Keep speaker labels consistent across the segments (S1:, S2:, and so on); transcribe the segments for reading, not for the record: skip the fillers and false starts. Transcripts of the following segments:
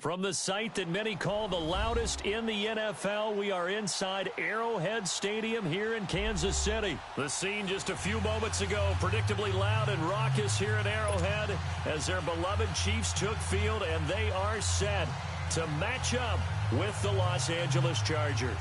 S1: From the site that many call the loudest in the NFL, we are inside Arrowhead Stadium here in Kansas City. The scene just a few moments ago, predictably loud and raucous here at Arrowhead as their beloved Chiefs took field, and they are set to match up with the Los Angeles Chargers.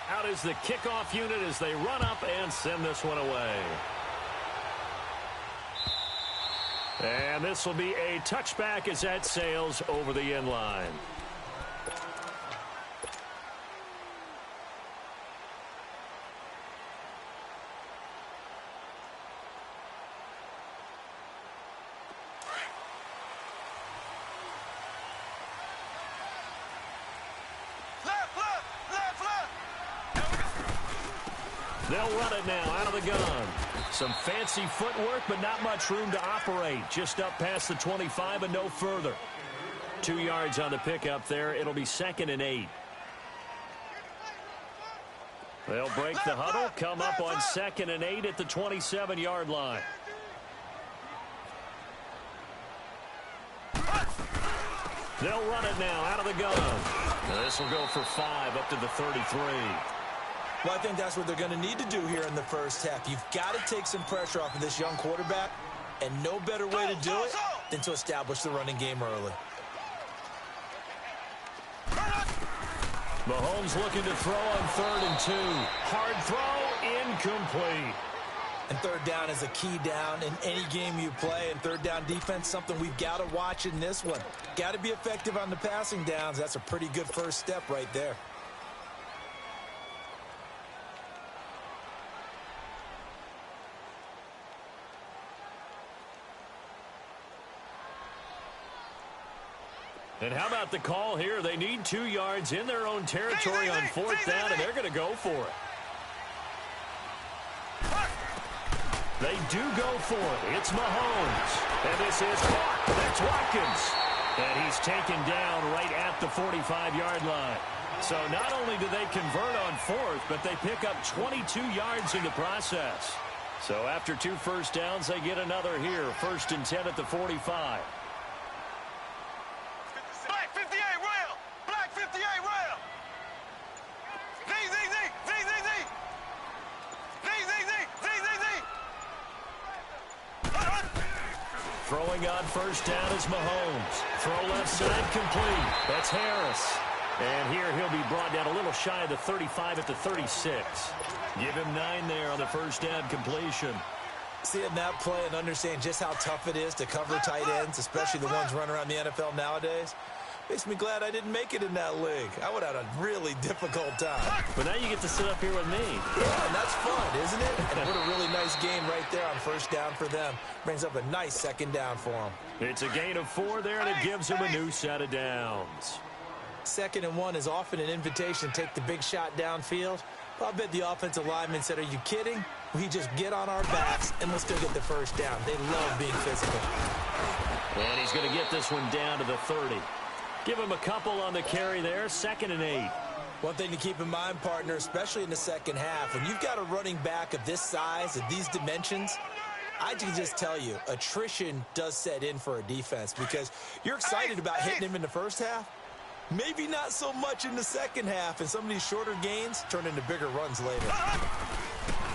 S1: Out is the kickoff unit as they run up and send this one away. And this will be a touchback as that sails over the end line. They'll run it now out of the gun. Some fancy footwork, but not much room to operate. Just up past the 25 and no further. 2 yards on the pickup there. It'll be 2nd and 8. They'll break the huddle, come up on 2nd and 8 at the 27-yard line. They'll run it now out of the gun. This will go for 5 up to the 33.
S2: Well, I think that's what they're going to need to do here in the first half. You've got to take some pressure off of this young quarterback, and no better way to do it than to establish the running game early.
S1: Mahomes looking to throw on 3rd and 2. Hard throw, incomplete.
S2: And 3rd down is a key down in any game you play. And 3rd down defense, something we've got to watch in this one. Got to be effective on the passing downs. That's a pretty good first step right there.
S1: And how about the call here? They need 2 yards in their own territory on 4th down, and they're going to go for it. They do go for it. It's Mahomes. And this is caught. That's Watkins. And he's taken down right at the 45-yard line. So not only do they convert on 4th, but they pick up 22 yards in the process. So after 2 first downs, they get another here. 1st and 10 at the 45. Throwing on 1st down is Mahomes. Throw left side complete. That's Harris. And here he'll be brought down a little shy of the 35 at the 36. Give him 9 there on the 1st down completion.
S2: Seeing that play and understand just how tough it is to cover tight ends, especially the ones running around the NFL nowadays, makes me glad I didn't make it in that league. I would have had a really difficult time.
S1: But now you get to sit up here with me.
S2: Yeah, and that's fun, isn't it? And what a really nice game right there on 1st down for them. Brings up a nice 2nd down for them.
S1: It's a gain of 4 there, and it gives them a new set of downs.
S2: 2nd and 1 is often an invitation to take the big shot downfield. But I bet the offensive lineman said, are you kidding? We just get on our backs, and we'll still get the 1st down. They love being physical.
S1: And he's going to get this one down to the 30. Give him a couple on the carry there. 2nd and 8.
S2: One thing to keep in mind, partner, especially in the second half, when you've got a running back of this size, of these dimensions, I can just tell you, attrition does set in for a defense because you're excited about hitting him in the first half. Maybe not so much in the second half, and some of these shorter gains turn into bigger runs later.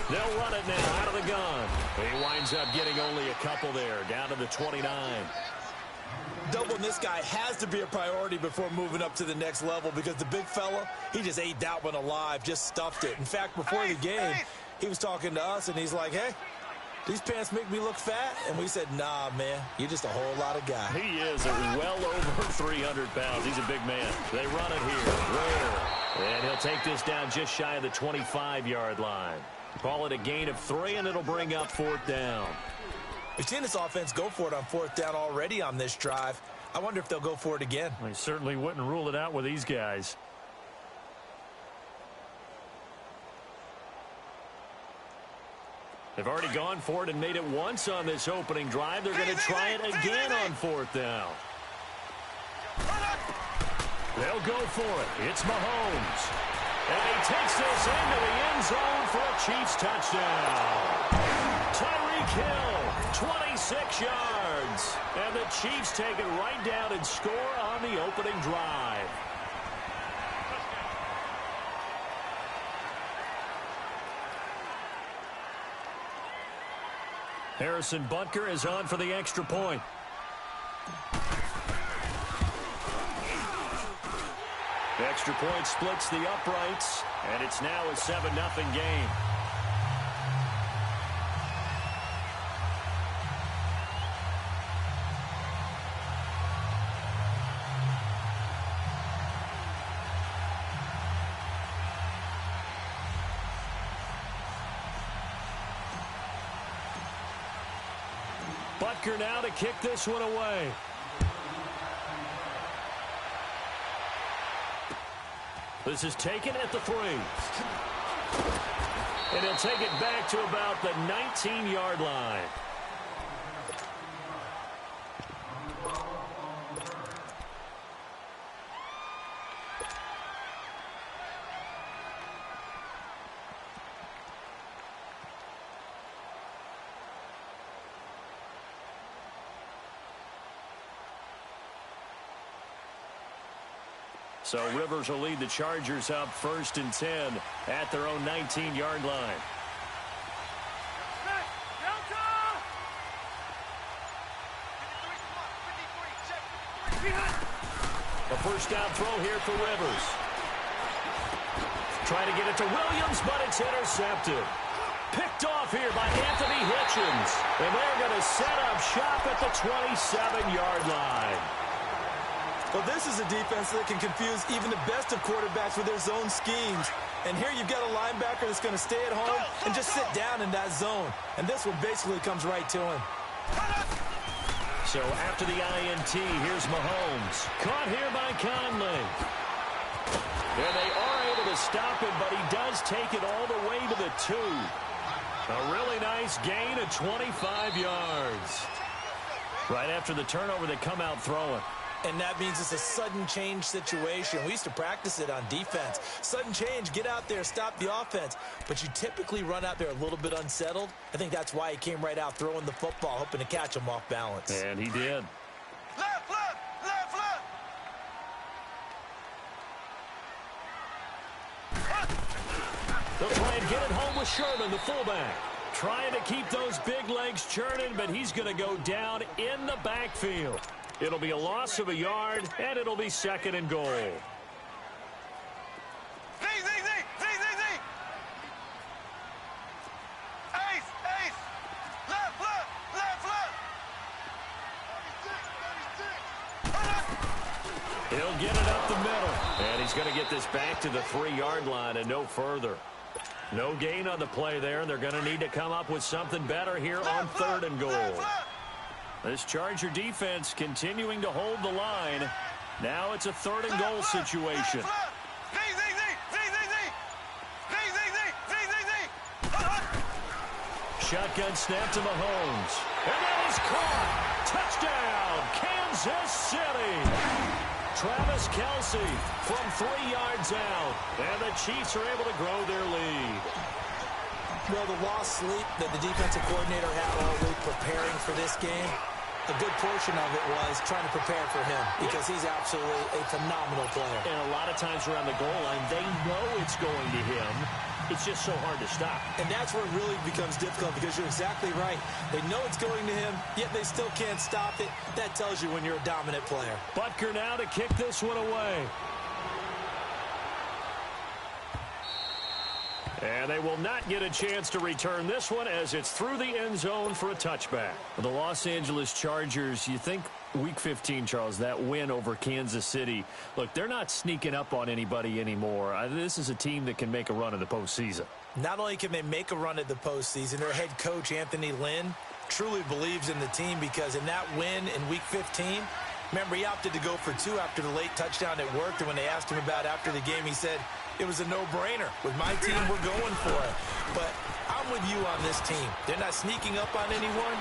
S1: They'll run it now out of the gun. He winds up getting only a couple there, down to the 29.
S2: Doubling this guy has to be a priority before moving up to the next level because the big fella, he just ate that one alive, just stuffed it. In fact, before the game, he was talking to us, and he's like, hey, these pants make me look fat? And we said, nah, man, you're just a whole lot of guy.
S1: He is well over 300 pounds. He's a big man. They run it here. Rare. And he'll take this down just shy of the 25-yard line. Call it a gain of 3, and it'll bring up 4th down.
S2: We've seen this offense go for it on 4th down already on this drive. I wonder if they'll go for it again.
S1: I certainly wouldn't rule it out with these guys. They've already gone for it and made it once on this opening drive. They're going to try it again on fourth down. They'll go for it. It's Mahomes. And he takes this into the end zone for a Chiefs touchdown. Tyreek Hill, 26 yards. And the Chiefs take it right down and score on the opening drive. Harrison Butker is on for the extra point. The extra point splits the uprights, and it's now a 7-0 game. Butker now to kick this one away. This is taken at the 3. And he'll take it back to about the 19-yard line. So Rivers will lead the Chargers up 1st and 10 at their own 19-yard line. A first down throw here for Rivers. Trying to get it to Williams, but it's intercepted. Picked off here by Anthony Hitchens. And they're going to set up shop at the 27-yard line.
S2: Well, this is a defense that can confuse even the best of quarterbacks with their zone schemes. And here you've got a linebacker that's going to stay at home and just sit down in that zone. And this one basically comes right to him.
S1: So after the INT, here's Mahomes. Caught here by Conley. And they are able to stop him, but he does take it all the way to the 2. A really nice gain of 25 yards. Right after the turnover, they come out throwing.
S2: And that means it's a sudden change situation. We used to practice it on defense. Sudden change, get out there, stop the offense. But you typically run out there a little bit unsettled. I think that's why he came right out throwing the football, hoping to catch him off balance.
S1: And he did.
S3: Left, left, left, left.
S1: They'll try and get it home with Sherman, the fullback. Trying to keep those big legs churning, but he's going to go down in the backfield. It'll be a loss of a yard, and it'll be 2nd and goal.
S3: Z. Ace. Left, left.
S1: He'll get it up the middle. And he's going to get this back to the 3-yard line and no further. No gain on the play there, and they're going to need to come up with something better here on 3rd and goal. This Charger defense continuing to hold the line. Now it's a 3rd and goal situation. Shotgun snap to Mahomes. And that is caught. Touchdown, Kansas City. Travis Kelce from 3 yards out. And the Chiefs are able to grow their lead.
S2: Well, the lost sleep that the defensive coordinator had all week preparing for this game, a good portion of it was trying to prepare for him because he's absolutely a phenomenal player.
S1: And a lot of times around the goal line, they know it's going to him. It's just so hard to stop.
S2: And that's where it really becomes difficult because you're exactly right. They know it's going to him, yet they still can't stop it. That tells you when you're a dominant player.
S1: Butker now to kick this one away. And they will not get a chance to return this one as it's through the end zone for a touchback. The Los Angeles Chargers, you think Week 15, Charles, that win over Kansas City. Look, they're not sneaking up on anybody anymore. This is a team that can make a run in the postseason.
S2: Not only can they make a run at the postseason, their head coach, Anthony Lynn, truly believes in the team because in that win in Week 15, remember, he opted to go for 2 after the late touchdown. It worked, and when they asked him about after the game, he said, it was a no-brainer. With my team, we're going for it. But I'm I'm with you on this team. They're not sneaking up on anyone,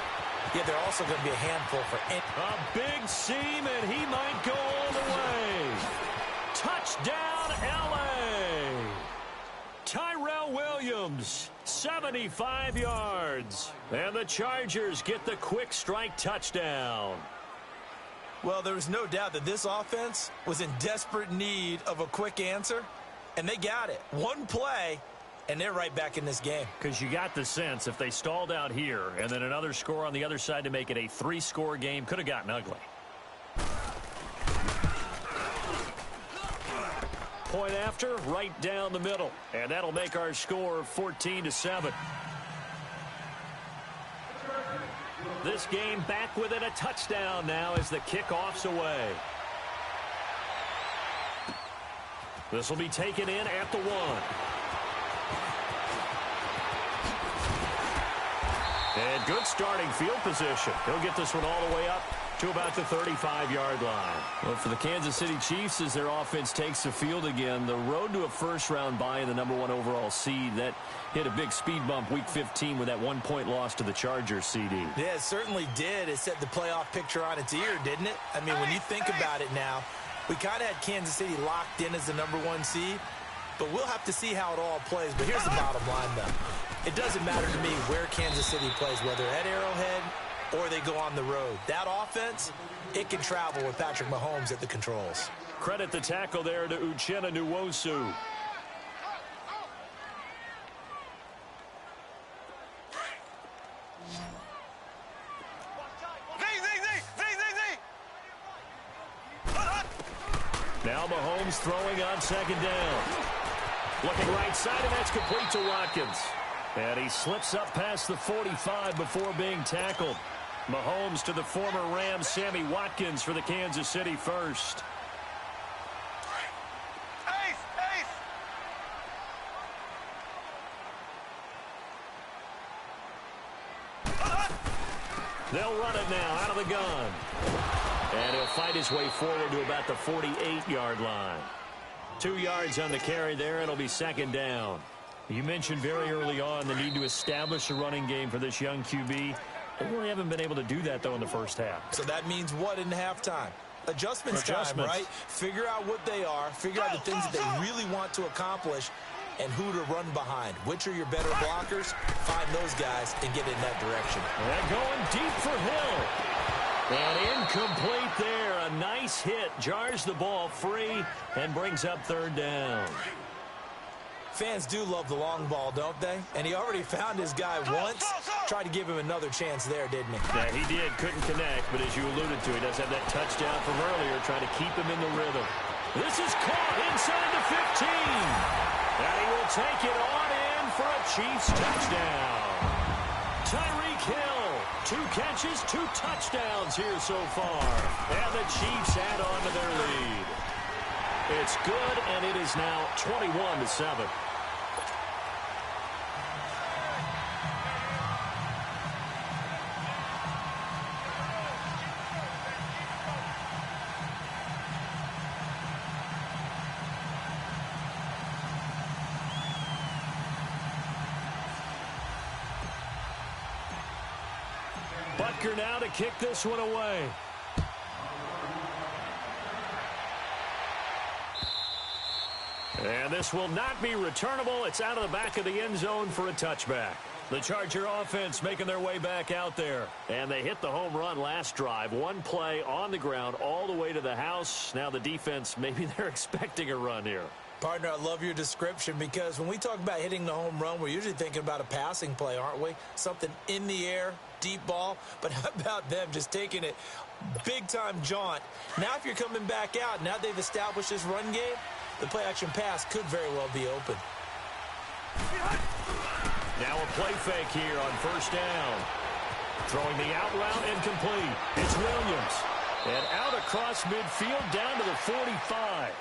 S2: yet they're also going to be a handful for any.
S1: A big seam, and he might go all the way. Touchdown, L.A. Tyrell Williams, 75 yards. And the Chargers get the quick strike touchdown.
S2: Well, there was no doubt that this offense was in desperate need of a quick answer, and they got it. One play, and they're right back in this game.
S1: Because you got the sense if they stalled out here and then another score on the other side to make it a 3-score game, could have gotten ugly. Point after, right down the middle. And that'll make our score 14-7. This game back within a touchdown now as the kickoff's away. This will be taken in at the 1. And good starting field position. He'll get this one all the way up to about the 35-yard line.
S4: Well, for the Kansas City Chiefs, as their offense takes the field again, the road to a first-round bye in the #1 overall seed, that hit a big speed bump week 15 with that 1-point loss to the Chargers, CD.
S2: Yeah, it certainly did. It set the playoff picture on its ear, didn't it? I mean, when you think about it now, we kind of had Kansas City locked in as the #1 seed, but we'll have to see how it all plays. But here's the bottom line, though. It doesn't matter to me where Kansas City plays, whether at Arrowhead or they go on the road. That offense, it can travel with Patrick Mahomes at the controls.
S1: Credit the tackle there to Uchenna Nwosu. Now Mahomes throwing on second down. Looking right side, and that's complete to Watkins. And he slips up past the 45 before being tackled. Mahomes to the former Rams, Sammy Watkins, for the Kansas City first. They'll run it now out of the gun. And he'll fight his way forward to about the 48-yard line. 2 yards on the carry there. It'll be second down. You mentioned very early on the need to establish a running game for this young QB. They really haven't been able to do that, though, in the first half.
S2: So that means what in halftime? Adjustments time, right? Figure out what they are. Figure out the things that they really want to accomplish and who to run behind. Which are your better blockers? Find those guys and get in that direction.
S1: And going deep for Hill. And incomplete there. A nice hit. Jars the ball free and brings up third down.
S2: Fans do love the long ball, don't they? And he already found his guy once. Tried to give him another chance there, didn't he?
S1: Yeah, he did. Couldn't connect. But as you alluded to, he does have that touchdown from earlier, trying to keep him in the rhythm. This is caught inside the 15. And he will take it on in for a Chiefs touchdown. Tyreek Hill, 2 catches, 2 touchdowns here so far. And the Chiefs add on to their lead. It's good, and it is now 21-7. Butker now to kick this one away. And this will not be returnable. It's out of the back of the end zone for a touchback. The Charger offense making their way back out there. And they hit the home run last drive. One play on the ground all the way to the house. Now the defense, maybe they're expecting a run here.
S2: Partner, I love your description because when we talk about hitting the home run, we're usually thinking about a passing play, aren't we? Something in the air, deep ball. But how about them just taking it big-time jaunt? Now if you're coming back out, now they've established this run game, the play-action pass could very well be open.
S1: Now a play fake here on first down. Throwing the out route incomplete. It's Williams. And out across midfield down to the 45.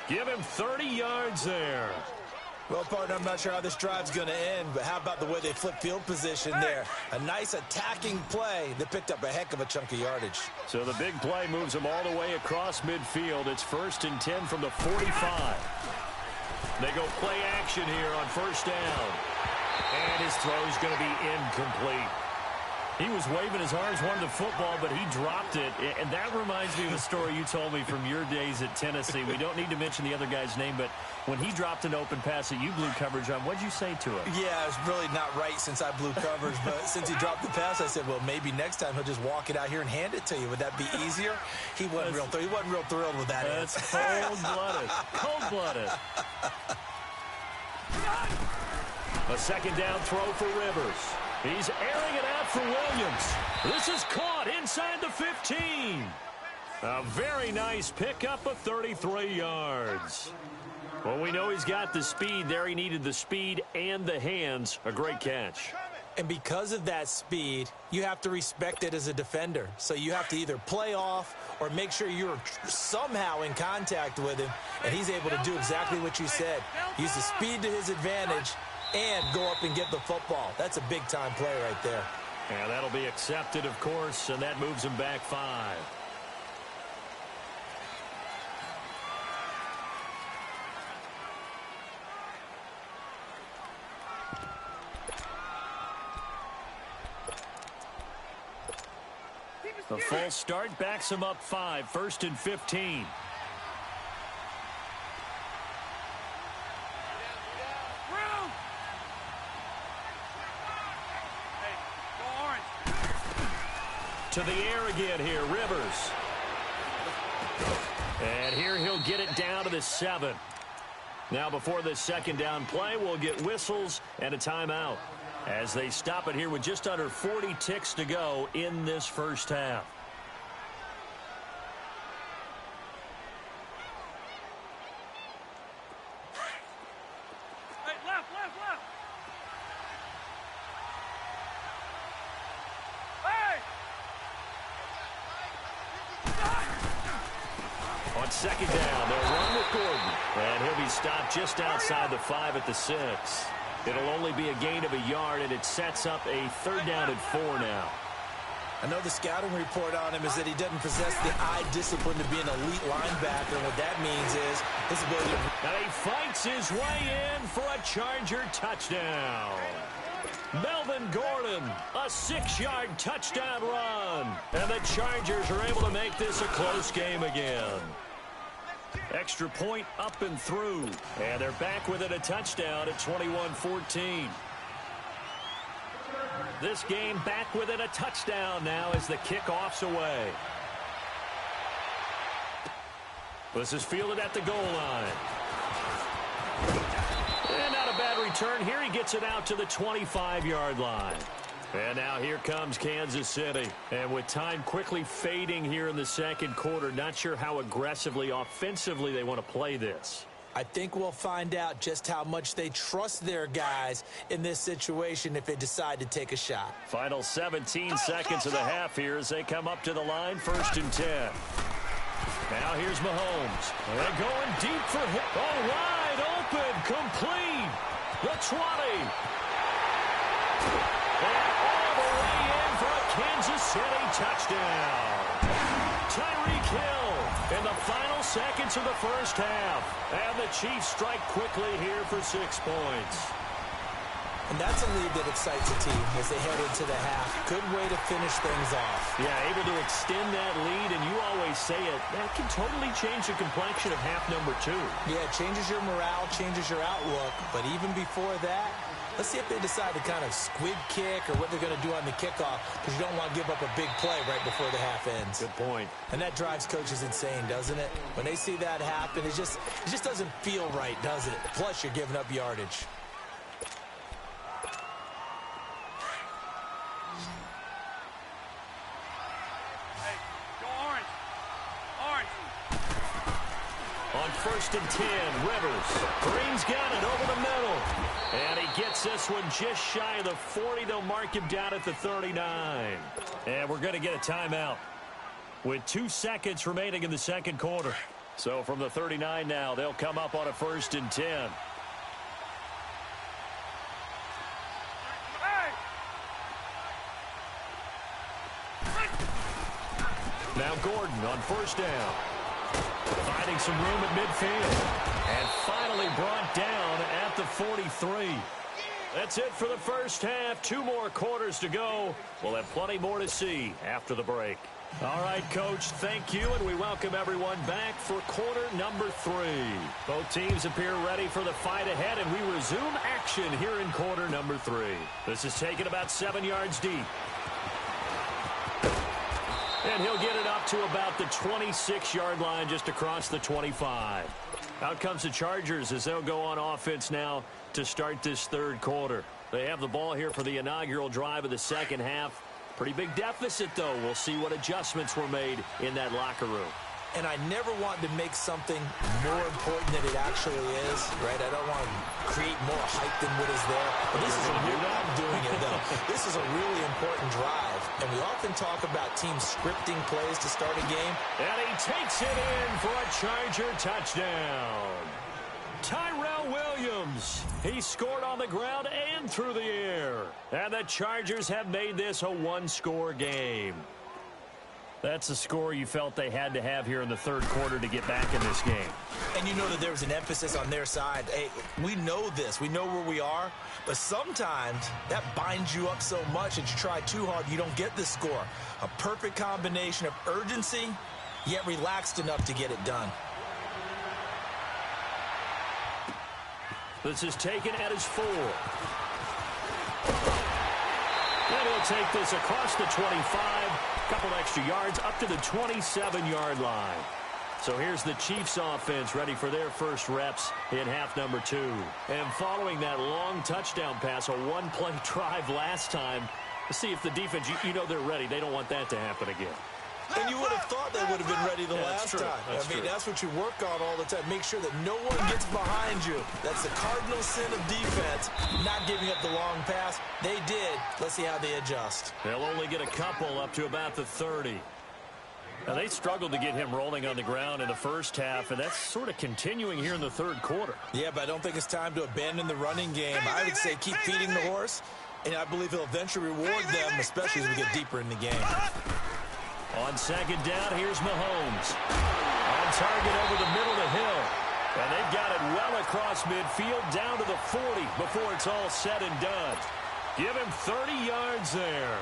S1: Give him 30 yards there.
S2: Well, partner, I'm not sure how this drive's going to end, but how about the way they flip field position there? A nice attacking play that picked up a heck of a chunk of yardage.
S1: So the big play moves them all the way across midfield. It's 1st and 10 from the 45. They go play action here on first down.
S4: And his throw's going to be incomplete. He was waving his arms, wanted the football, but he dropped it. And that reminds me of a story you told me from your days at Tennessee. We don't need to mention the other guy's name, but when he dropped an open pass that you blew coverage on, what'd you say to him?
S2: Yeah, it's really not right since I blew coverage, but since he dropped the pass, I said, well, maybe next time he'll just walk it out here and hand it to you. Would that be easier? He wasn't real thrilled with that.
S4: That's cold-blooded. Cold-blooded. A second down throw for Rivers. He's airing it out for Williams. This is caught inside the 15. A very nice pickup of 33 yards. Well, we know he's got the speed there. He needed the speed and the hands. A great catch.
S2: And because of that speed, you have to respect it as a defender. So you have to either play off or make sure you're somehow in contact with him, and he's able to do exactly what you said. Use the speed to his advantage and go up and get the football. That's a big-time play right there.
S4: And that'll be accepted, of course, and that moves him back 5. The false start backs him up 5, 1st and 15. To the air again here, Rivers. And here he'll get it down to the 7. Now before this second down play, we'll get whistles and a timeout as they stop it here with just under 40 ticks to go in this first half.
S3: Hey, left.
S4: On second down, they'll run with Gordon. And he'll be stopped just outside the 5 at the 6. It'll only be a gain of a yard, and it sets up a 3rd down and 4 now.
S2: I know the scouting report on him is that he doesn't possess the eye discipline to be an elite linebacker, and what that means is his ability to...
S4: And he fights his way in for a Charger touchdown. Melvin Gordon, a 6-yard touchdown run. And the Chargers are able to make this a close game again. Extra point up and through. And they're back within a touchdown at 21-14. This game back within a touchdown now as the kickoff's away. This is fielded at the goal line. And not a bad return here. He gets it out to the 25-yard line. And now here comes Kansas City. And with time quickly fading here in the second quarter, not sure how aggressively, offensively they want to play this.
S2: I think we'll find out just how much they trust their guys in this situation if they decide to take a shot.
S4: Final 17 seconds of the half here as they come up to the line, 1st and 10. Now here's Mahomes. They're going deep for him. Oh, wide open, complete. The 20. And all the way in for a Kansas City touchdown. Tyreek Hill in the final seconds of the first half. And the Chiefs strike quickly here for 6 points.
S2: And that's a lead that excites a team as they head into the half. Good way to finish things off.
S4: Yeah, able to extend that lead, and you always say it, that can totally change the complexion of half number 2.
S2: Yeah, it changes your morale, changes your outlook. But even before that, let's see if they decide to kind of squib kick or what they're going to do on the kickoff, because you don't want to give up a big play right before the half ends.
S4: Good point.
S2: And that drives coaches insane, doesn't it? When they see that happen, it just doesn't feel right, does it? Plus, you're giving up yardage. On 1st and 10, Rivers. Green's got it over the middle. And he gets this one just shy of the 40. They'll mark him down at the 39. And we're going to get a timeout with 2 seconds remaining in the second quarter. So from the 39 now, they'll come up on a 1st and 10. Now Gordon on 1st down. Finding some room at midfield. And finally brought down at the 43. That
S4: that's it for the first half. 2 more quarters to go. We'll have plenty more to see after the break. All right, Coach, thank you, and we welcome everyone back for quarter number 3. Both teams appear ready for the fight ahead, and we resume action here in quarter number 3. This is taken about 7 yards deep. And he'll get it up to about the 26-yard line, just across the 25. Out comes the Chargers as they'll go on offense now to start this third quarter. They have the ball here for the inaugural drive of the second half. Pretty big deficit, though. We'll see what adjustments were made in that locker room.
S2: And I never want to make something more important than it actually is, right? I don't want to create more hype than what is there. But this is a real, I'm doing it, though. This is a really important drive. And we often talk about teams scripting plays to start a game.
S4: And he takes it in for a Charger touchdown. Tyrell Williams. He scored on the ground and through the air. And the Chargers have made this a 1-score game. That's the score you felt they had to have here in the third quarter to get back in this game.
S2: And you know that there was an emphasis on their side. Hey, we know this. We know where we are. But sometimes that binds you up so much that you try too hard, you don't get the score. A perfect combination of urgency, yet relaxed enough to get it done.
S4: This is taken at his 4. And he'll take this across the 25. Couple extra yards up to the 27-yard line. So here's the Chiefs offense ready for their first reps in half number 2. And following that long touchdown pass, a 1-play drive last time, to see if the defense, you know they're ready. They don't want that to happen again.
S2: And you would have thought they would have been ready the last time. That's what you work on all the time. Make sure that no one gets behind you. That's the cardinal sin of defense, not giving up the long pass. They did. Let's see how they adjust.
S4: They'll only get a couple up to about the 30. Now, they struggled to get him rolling on the ground in the first half, and that's sort of continuing here in the third quarter.
S2: Yeah, but I don't think it's time to abandon the running game. I would say keep feeding the horse, and I believe he'll eventually reward them, especially as we get deeper in the game.
S4: On second down, here's Mahomes. On target over the middle of the hill. And they've got it well across midfield down to the 40 before it's all said and done. Give him 30 yards there.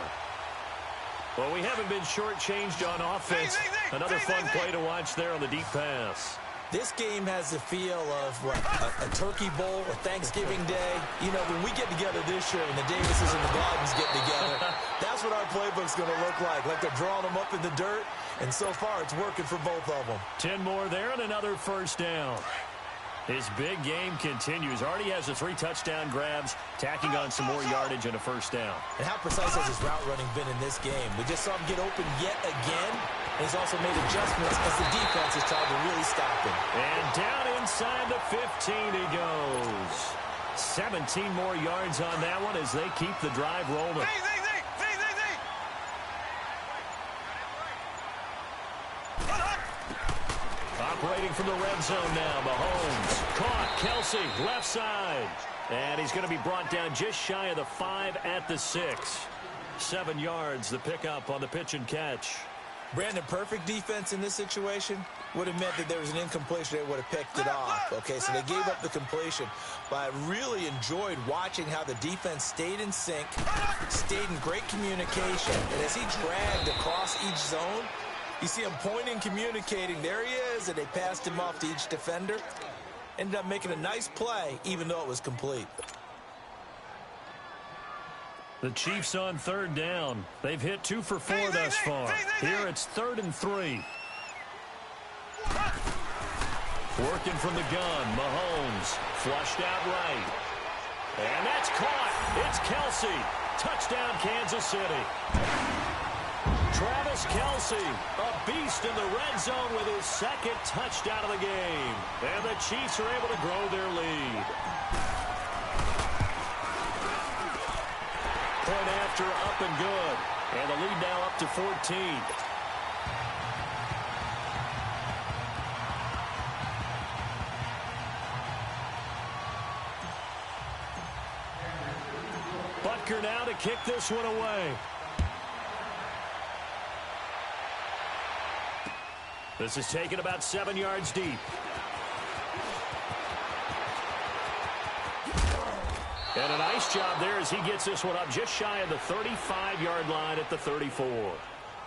S4: Well, we haven't been shortchanged on offense. Another fun play to watch there on the deep pass.
S2: This game has the feel of what, a turkey bowl, a Thanksgiving day. You know, when we get together this year and the Davises and the Gladens get together, that's what our playbook's going to look like. Like they're drawing them up in the dirt, and so far it's working for both of them.
S4: 10 more there and another first down. His big game continues. Already has the 3 touchdown grabs, tacking on some more yardage and a first down.
S2: And how precise has his route running been in this game? We just saw him get open yet again. And he's also made adjustments as the defense has tried to really stop him.
S4: And down inside the 15 he goes. 17 more yards on that one as they keep the drive rolling. Operating from the red zone now. Mahomes caught. Kelsey left side. And he's going to be brought down just shy of the 5 at the 6. 7 yards, the pickup on the pitch and catch.
S2: Brandon, perfect defense in this situation would have meant that there was an incompletion. They would have picked it off. Okay, so they gave up the completion. But I really enjoyed watching how the defense stayed in sync, stayed in great communication. And as he dragged across each zone, you see him pointing, communicating. There he is, and they passed him off to each defender. Ended up making a nice play, even though it was complete.
S4: The Chiefs on third down. They've hit 2 for 4 thus far. Here it's 3rd and 3. Working from the gun. Mahomes flushed out right. And that's caught. It's Kelsey. Touchdown, Kansas City. Travis Kelsey, a beast in the red zone with his 2nd touchdown of the game. And the Chiefs are able to grow their lead. Point after, up and good. And the lead now up to 14. Butker now to kick this one away. This is taken about 7 yards deep. And a nice job there as he gets this one up just shy of the 35-yard line at the 34.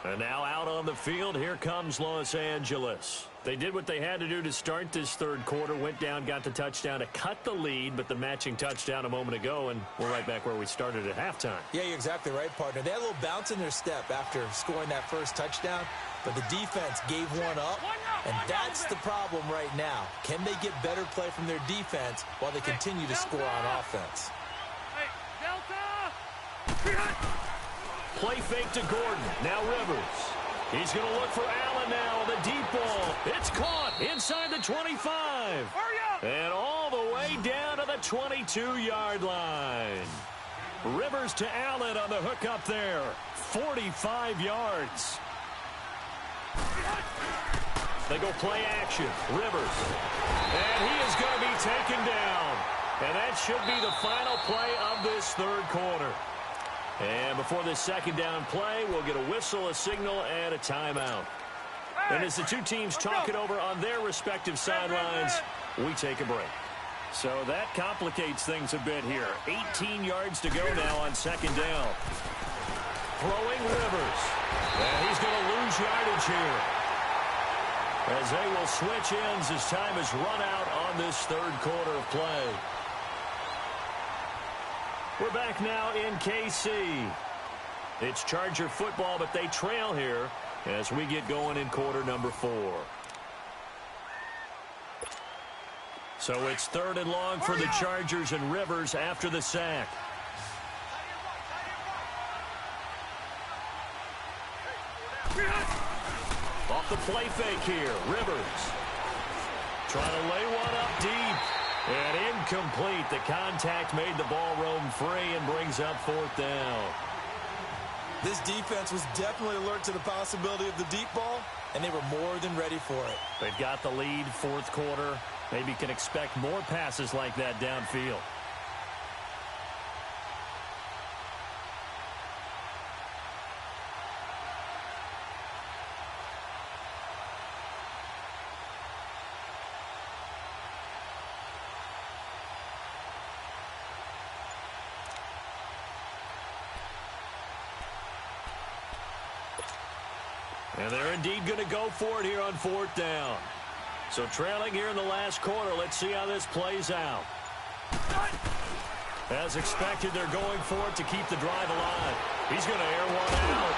S4: And now out on the field, here comes Los Angeles. They did what they had to do to start this third quarter, went down, got the touchdown to cut the lead, but the matching touchdown a moment ago, and we're right back where we started at halftime.
S2: Yeah, you're exactly right, partner. They had a little bounce in their step after scoring that first touchdown, but the defense gave one up, and that's the problem right now. Can they get better play from their defense while they continue to score on offense?
S4: Play fake to Gordon. Now Rivers. He's going to look for Allen now on the deep ball. It's caught inside the 25. And all the way down to the 22-yard line. Rivers to Allen on the hook up there. 45 yards. They go play action. Rivers. And he is going to be taken down. And that should be the final play of this third quarter. And before this second down play, we'll get a whistle, a signal, and a timeout. And as the two teams talk it over on their respective sidelines, we take a break. So that complicates things a bit here. 18 yards to go now on second down. Throwing Rivers. And he's going to lose yardage here, as they will switch ends as time has run out on this third quarter of play. We're back now in KC. It's Charger football, but they trail here as we get going in quarter number 4. So it's 3rd and long for the Chargers, and Rivers after the sack. Off the play fake here, Rivers. Trying to lay one up deep. And incomplete. The contact made the ball roam free and brings up 4th down.
S2: This defense was definitely alert to the possibility of the deep ball, and they were more than ready for it.
S4: They've got the lead, 4th quarter. Maybe can expect more passes like that downfield. And they're indeed going to go for it here on 4th down. So trailing here in the last quarter, let's see how this plays out. As expected, they're going for it to keep the drive alive. He's going to air one out.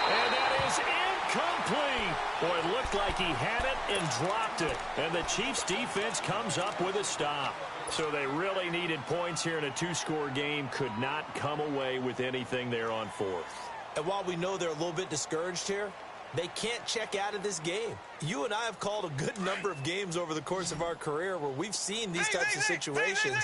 S4: And that is incomplete. Boy, it looked like he had it and dropped it. And the Chiefs defense comes up with a stop. So they really needed points here in a 2-score game. Could not come away with anything there on 4th.
S2: And while we know they're a little bit discouraged here, they can't check out of this game. You and I have called a good number of games over the course of our career where we've seen these types of situations.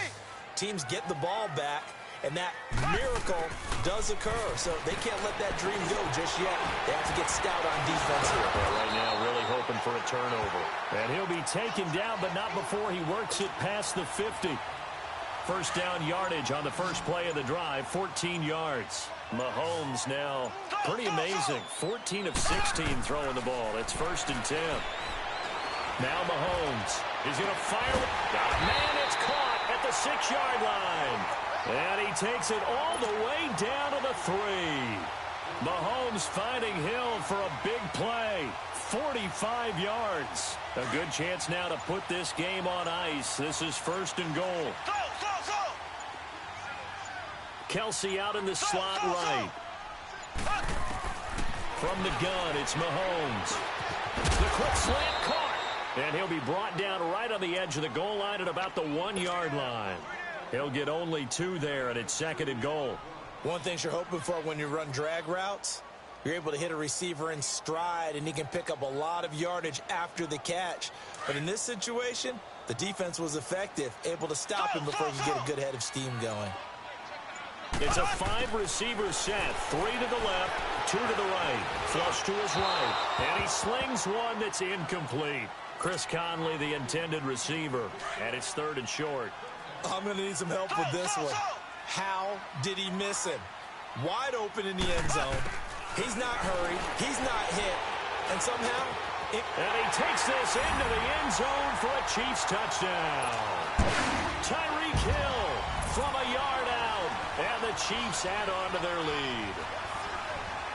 S2: Teams get the ball back, and that miracle does occur. So they can't let that dream go just yet. They have to get stout on defense here.
S4: Well, right now, really hoping for a turnover. And he'll be taken down, but not before he works it past the 50. First down yardage on the first play of the drive, 14 yards. Mahomes now, pretty amazing. 14 of 16 throwing the ball. It's 1st and 10. Now Mahomes. He's going to fire. Got a man. It's caught at the 6-yard line. And he takes it all the way down to the 3. Mahomes finding Hill for a big play. 45 yards. A good chance now to put this game on ice. This is 1st and goal. Kelsey out in the slot right. From the gun, it's Mahomes. The quick slant caught. And he'll be brought down right on the edge of the goal line at about the 1-yard line. He'll get only 2 there, and it's 2nd and goal.
S2: One thing you're hoping for when you run drag routes, you're able to hit a receiver in stride, and he can pick up a lot of yardage after the catch. But in this situation, the defense was effective, able to stop him before he could get a good head of steam going.
S4: It's a 5-receiver set. 3 to the left, 2 to the right. Flush to his right. And he slings one that's incomplete. Chris Conley, the intended receiver. And it's 3rd and short.
S2: I'm going to need some help with this one. How did he miss him? Wide open in the end zone. He's not hurried. He's not hit. And somehow...
S4: And he takes this into the end zone for a Chiefs touchdown. Tyreek Hill, from a yard out. And the Chiefs add on to their lead.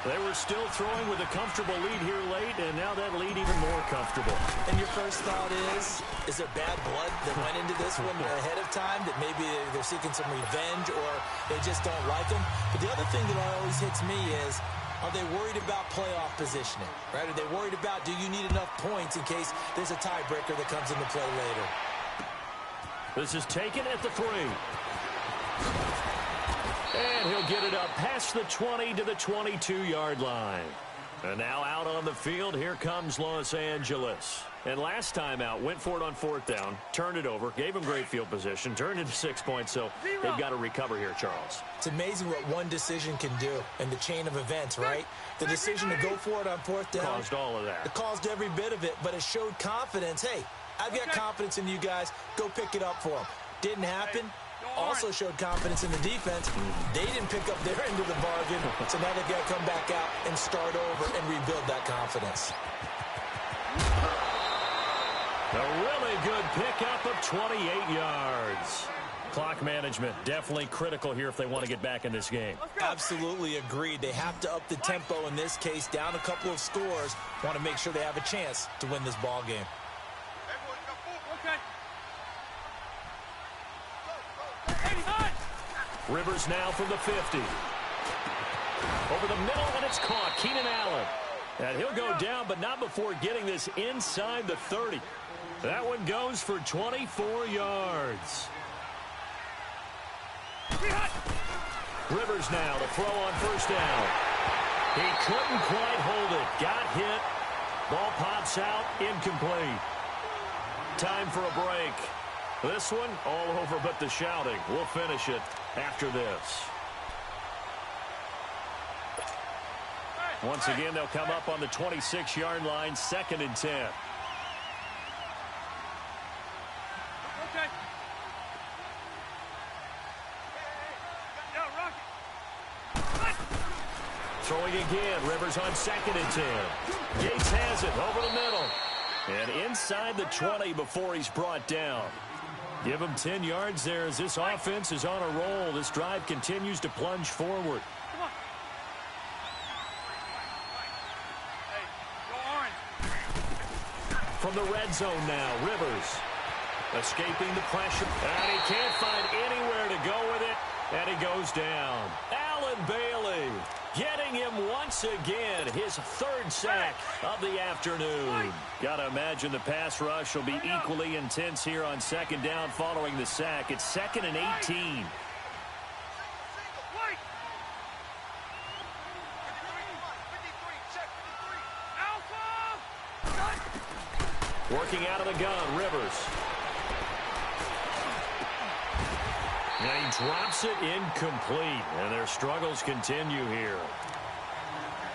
S4: They were still throwing with a comfortable lead here late, and now that lead even more comfortable.
S2: And your first thought is there bad blood that went into this one ahead of time, that maybe they're seeking some revenge or they just don't like them? But the other thing that always hits me is, are they worried about playoff positioning, right? Are they worried about, do you need enough points in case there's a tiebreaker that comes into play later?
S4: This is taken at the 3. And he'll get it up past the 20 to the 22-yard line. And now out on the field, here comes Los Angeles. And last time out, went for it on 4th down, turned it over, gave them great field position, turned into 6 points, so they've got to recover here, Charles.
S2: It's amazing what one decision can do in the chain of events, right? The decision to go for it on 4th down.
S4: Caused all of that.
S2: It caused every bit of it, but it showed confidence. Hey, I've got confidence in you guys. Go pick it up for them. Didn't happen. Also showed confidence in the defense. They didn't pick up their end of the bargain, so now they've got to come back out and start over and rebuild that confidence.
S4: A really good pickup of 28 yards. Clock management definitely critical here if they want to get back in this game.
S2: Absolutely agreed. They have to up the tempo in this case, down a couple of scores. Want to make sure they have a chance to win this ball game.
S4: Rivers now from the 50. Over the middle, and it's caught. Keenan Allen. And he'll go down, but not before getting this inside the 30. That one goes for 24 yards. Rivers now to throw on 1st down. He couldn't quite hold it. Got hit. Ball pops out. Incomplete. Time for a break. This one all over but the shouting. We'll finish it after this. Once again, they'll come up on the 26-yard line, 2nd and 10.
S5: Okay.
S4: Throwing again, Rivers on 2nd and 10. Gates has it over the middle. And inside the 20 before he's brought down. Give him 10 yards there as this offense is on a roll. This drive continues to plunge forward.
S5: Come on. Hey, go orange.
S4: From the red zone now, Rivers escaping the pressure. And he can't find anywhere to go with it. And he goes down. Allen Bailey getting him once again, his 3rd sack of the afternoon. Got to imagine the pass rush will be equally intense here on 2nd down following the sack. It's 2nd and 18. Working out of the gun, Rivers. And he drops it incomplete, and their struggles continue here.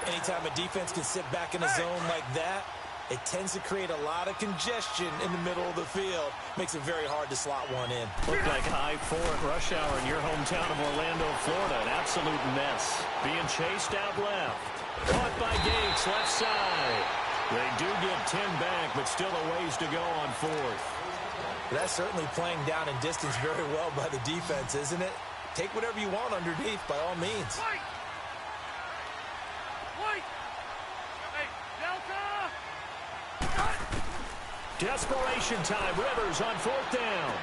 S2: Anytime a defense can sit back in a zone like that, it tends to create a lot of congestion in the middle of the field. Makes it very hard to slot one in.
S4: Looked like high 4 at rush hour in your hometown of Orlando, Florida. An absolute mess. Being chased out left. Caught by Gates, left side. They do get 10 back, but still a ways to go on 4th.
S2: That's certainly playing down in distance very well by the defense, isn't it? Take whatever you want underneath, by all means.
S5: Hey, Delta!
S4: Desperation time. Rivers on 4th down.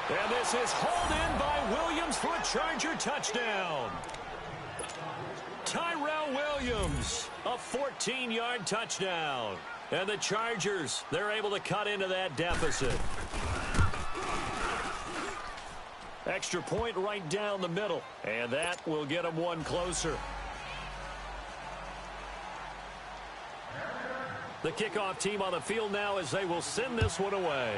S4: And this is hauled in by Williams for a Charger touchdown. Tyrell Williams, a 14-yard touchdown. And the Chargers, they're able to cut into that deficit. Extra point right down the middle. And that will get them one closer. The kickoff team on the field now as they will send this one away.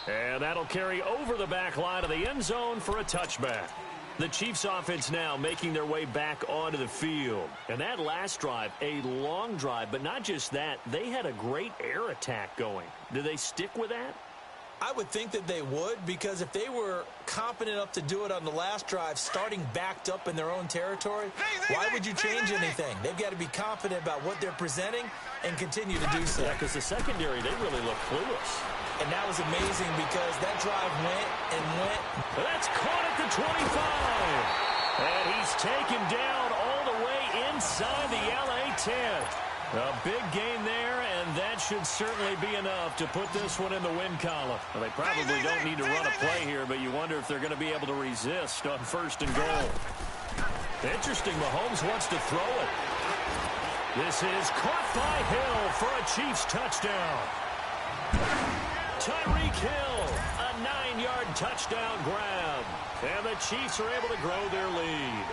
S4: And that'll carry over the back line of the end zone for a touchback. The Chiefs offense now making their way back onto the field. And that last drive, a long drive, but not just that. They had a great air attack going. Do they stick with that?
S2: I would think that they would, because if they were confident enough to do it on the last drive, starting backed up in their own territory, why would you change anything? They've got to be confident about what they're presenting and continue to do so.
S4: Yeah, because the secondary, they really look clueless.
S2: And that was amazing because that drive went and went.
S4: That's caught at the 25. And he's taken down all the way inside the LA 10. A big gain there, and that should certainly be enough to put this one in the win column. Well, they probably don't need to run a play here, but you wonder if they're going to be able to resist on 1st and goal. Interesting, Mahomes wants to throw it. This is caught by Hill for a Chiefs touchdown. Tyreek Hill, a 9-yard touchdown grab. And the Chiefs are able to grow their lead.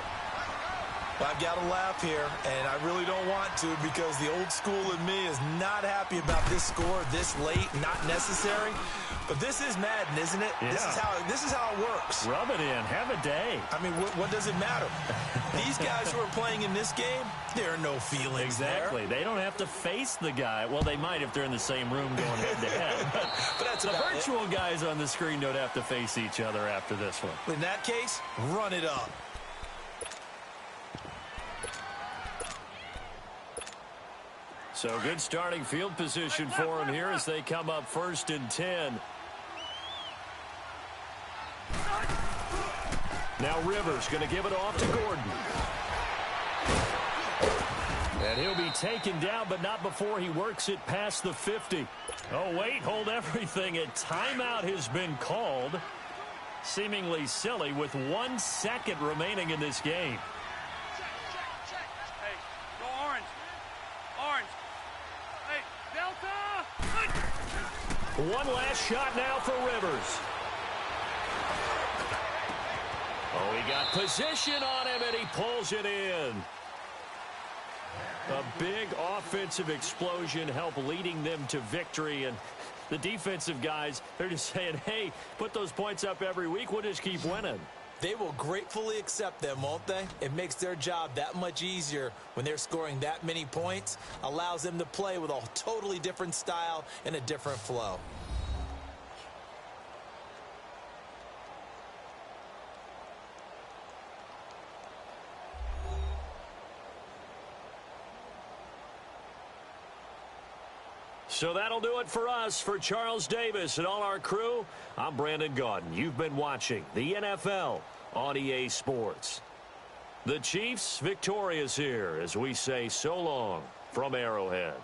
S2: I've got to laugh here, and I really don't want to, because the old school in me is not happy about this score this late, not necessary. But this is Madden, isn't it?
S4: Yeah.
S2: This is how it works.
S4: Rub it in. Have a day.
S2: I mean, what does it matter? These guys who are playing in this game, there are no feelings
S4: Exactly.
S2: there.
S4: They don't have to face the guy. Well, they might if they're in the same room going head-to-head.
S2: But that's
S4: the
S2: about
S4: virtual guys on the screen don't have to face each other after this one.
S2: In that case, run it up.
S4: So good starting field position for them here as they come up 1st and 10. Now Rivers going to give it off to Gordon. And he'll be taken down, but not before he works it past the 50. Oh, wait, hold everything. A timeout has been called. Seemingly silly with 1 second remaining in this game.
S5: Hey, go orange. Orange. Hey, Delta.
S4: One last shot now for Rivers. Oh, he got position on him, and he pulls it in. A big offensive explosion helped leading them to victory, and the defensive guys, they're just saying, hey, put those points up every week. We'll just keep winning.
S2: They will gratefully accept them, won't they? It makes their job that much easier when they're scoring that many points. Allows them to play with a totally different style and a different flow.
S4: So that'll do it for us. For Charles Davis and all our crew, I'm Brandon Gaudin. You've been watching the NFL on EA Sports. The Chiefs victorious here as we say so long from Arrowhead.